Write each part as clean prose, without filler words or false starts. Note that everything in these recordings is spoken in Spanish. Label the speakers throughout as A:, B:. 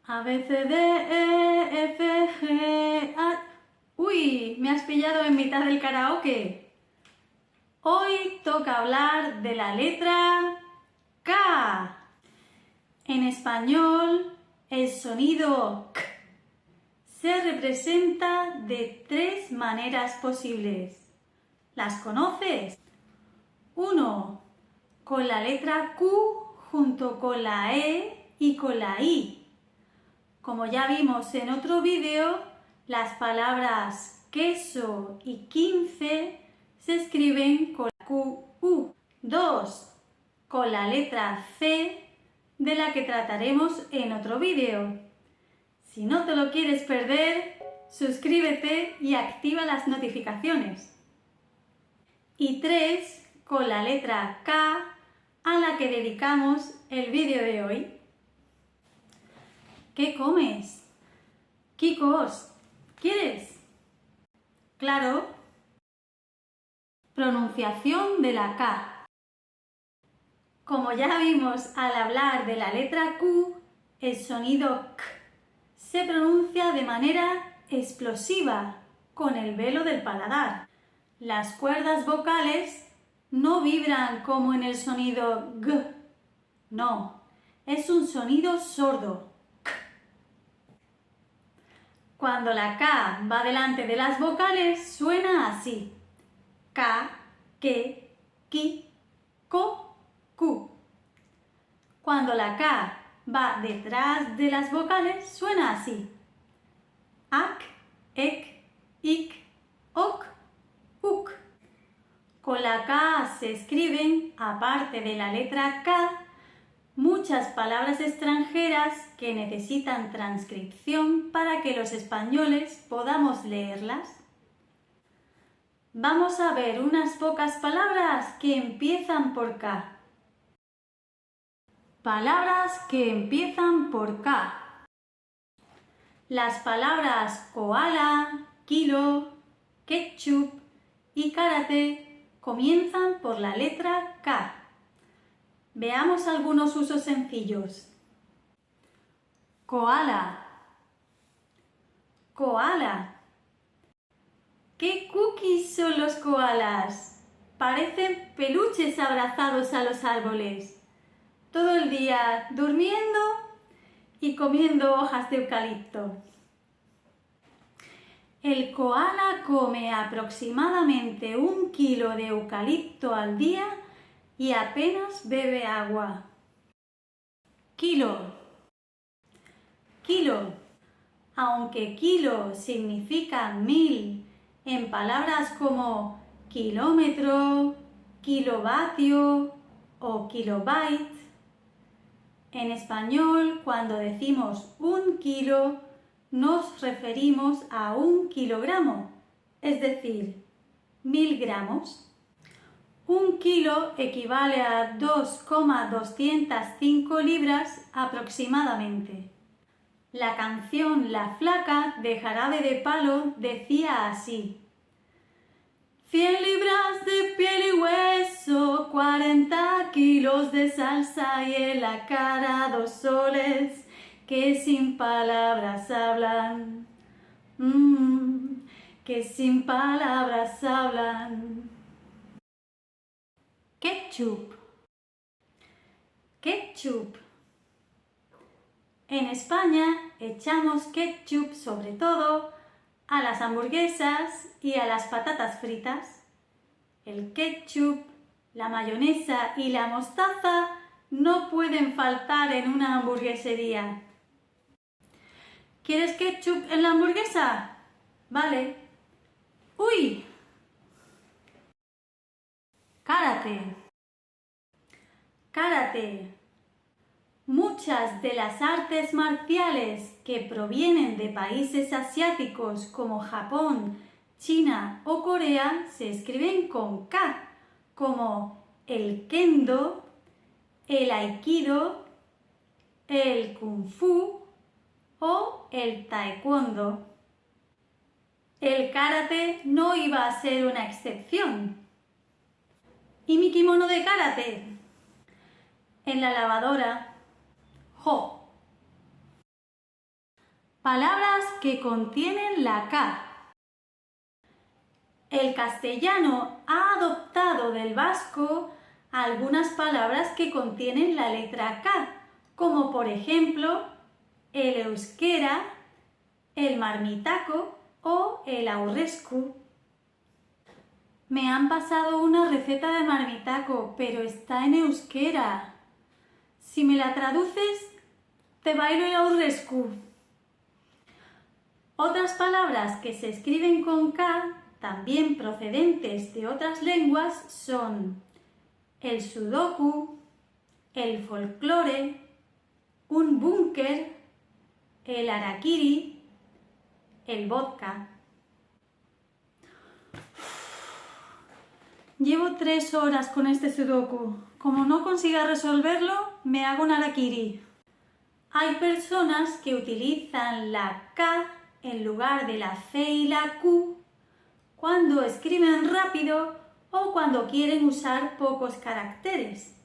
A: A, B, C, D, E, F, G, H... ¡Uy! Me has pillado en mitad del karaoke. Hoy toca hablar de la letra K. En español, el sonido K se representa de tres maneras posibles. ¿Las conoces? 1. Con la letra Q junto con la E y con la I. Como ya vimos en otro vídeo, las palabras queso y 15 se escriben con la QU. 2. Con la letra C, de la que trataremos en otro vídeo. Si no te lo quieres perder, suscríbete y activa las notificaciones. Y 3. Con la letra K, a la que dedicamos el vídeo de hoy. ¿Qué comes? Kikos, ¿quieres? Claro. Pronunciación de la K. Como ya vimos al hablar de la letra Q, el sonido K se pronuncia de manera explosiva, con el velo del paladar. Las cuerdas vocales no vibran como en el sonido G. No, es un sonido sordo. K. Cuando la K va delante de las vocales, suena así. K, ke, ki, ko, ku. Cuando la K va detrás de las vocales, suena así. Ak, ek, ik, ok, uk. Con la K se escriben, aparte de la letra K, muchas palabras extranjeras que necesitan transcripción para que los españoles podamos leerlas. Vamos a ver unas pocas palabras que empiezan por K. Palabras que empiezan por K. Las palabras koala, kilo, ketchup y karate comienzan por la letra K. Veamos algunos usos sencillos. Koala. Koala. ¿Qué cookies son los koalas? Parecen peluches abrazados a los árboles. Todo el día durmiendo y comiendo hojas de eucalipto. El koala come aproximadamente 1 kilo de eucalipto al día y apenas bebe agua. Kilo. Kilo. Aunque kilo significa 1000 en palabras como kilómetro, kilovatio o kilobyte, en español, cuando decimos 1 kilo, nos referimos a 1 kilogramo, es decir, 1000 gramos. 1 kilo equivale a 2,205 libras aproximadamente. La canción La Flaca de Jarabe de Palo decía así: 100 libras de piel y hueso, 40 kilos de salsa y en la cara 2 soles que sin palabras hablan. Que sin palabras hablan. Ketchup. Ketchup. En España echamos ketchup sobre todo a las hamburguesas y a las patatas fritas. El ketchup, la mayonesa y la mostaza no pueden faltar en una hamburguesería. ¿Quieres ketchup en la hamburguesa? Vale. ¡Uy! Karate. Karate. Muchas de las artes marciales que provienen de países asiáticos como Japón, China o Corea se escriben con K, como el kendo, el aikido, el kung fu o el taekwondo. El karate no iba a ser una excepción. ¿Y mi kimono de karate? En la lavadora. Jo. Palabras que contienen la K. El castellano ha adoptado del vasco algunas palabras que contienen la letra K, como por ejemplo el euskera, el marmitaco o el aurresku. Me han pasado una receta de marmitaco, pero está en euskera. Si me la traduces, te bailo el aurresku. Otras palabras que se escriben con K, también procedentes de otras lenguas, son el sudoku, el folclore, un búnker, el harakiri, el vodka. Llevo 3 horas con este sudoku. Como no consiga resolverlo, me hago un harakiri. Hay personas que utilizan la K en lugar de la C y la Q cuando escriben rápido o cuando quieren usar pocos caracteres.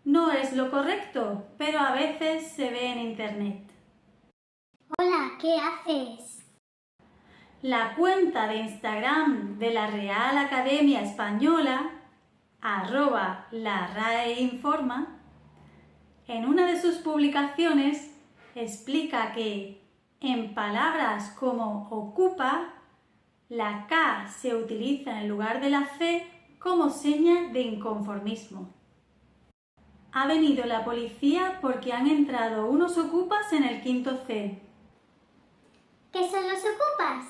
A: No es lo correcto, pero a veces se ve en internet.
B: Hola, ¿qué haces?
A: La cuenta de Instagram de la Real Academia Española, @LaRaeInforma, en una de sus publicaciones explica que en palabras como ocupa, la K se utiliza en lugar de la C como seña de inconformismo. Ha venido la policía porque han entrado unos ocupas en el quinto C.
B: ¿Qué son los ocupas?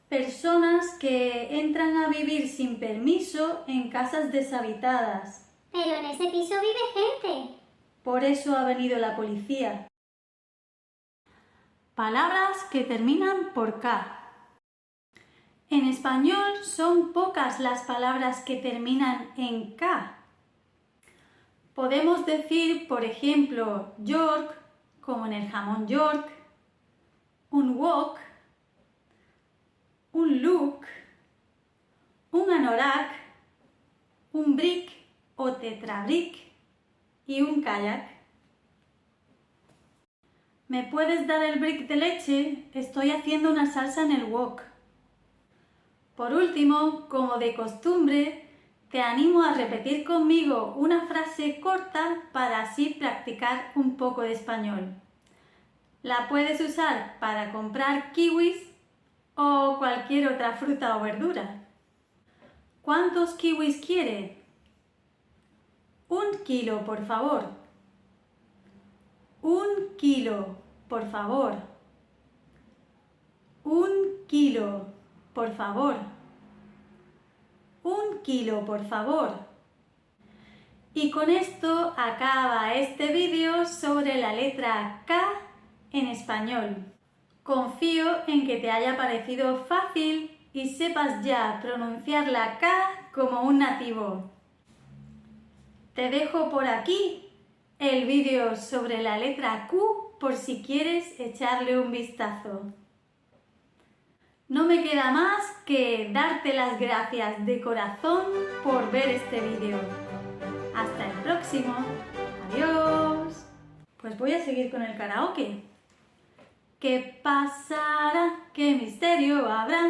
A: Personas que entran a vivir sin permiso en casas deshabitadas.
B: Pero en ese piso vive gente.
A: Por eso ha venido la policía. Palabras que terminan por K. En español son pocas las palabras que terminan en K. Podemos decir, por ejemplo, York, como en el jamón York, un wok, un look, un anorak, un brick o tetrabrick y un kayak. ¿Me puedes dar el brick de leche? Estoy haciendo una salsa en el wok. Por último, como de costumbre, te animo a repetir conmigo una frase corta para así practicar un poco de español. La puedes usar para comprar kiwis o cualquier otra fruta o verdura. ¿Cuántos kiwis quiere? 1 kilo, por favor. 1 kilo, por favor. 1 kilo, por favor. 1 kilo, por favor. Y con esto acaba este vídeo sobre la letra K en español. Confío en que te haya parecido fácil y sepas ya pronunciar la K como un nativo. Te dejo por aquí el vídeo sobre la letra Q por si quieres echarle un vistazo. No me queda más que darte las gracias de corazón por ver este vídeo. Hasta el próximo. Adiós. Pues voy a seguir con el karaoke. ¿Qué pasará? ¿Qué misterio habrá?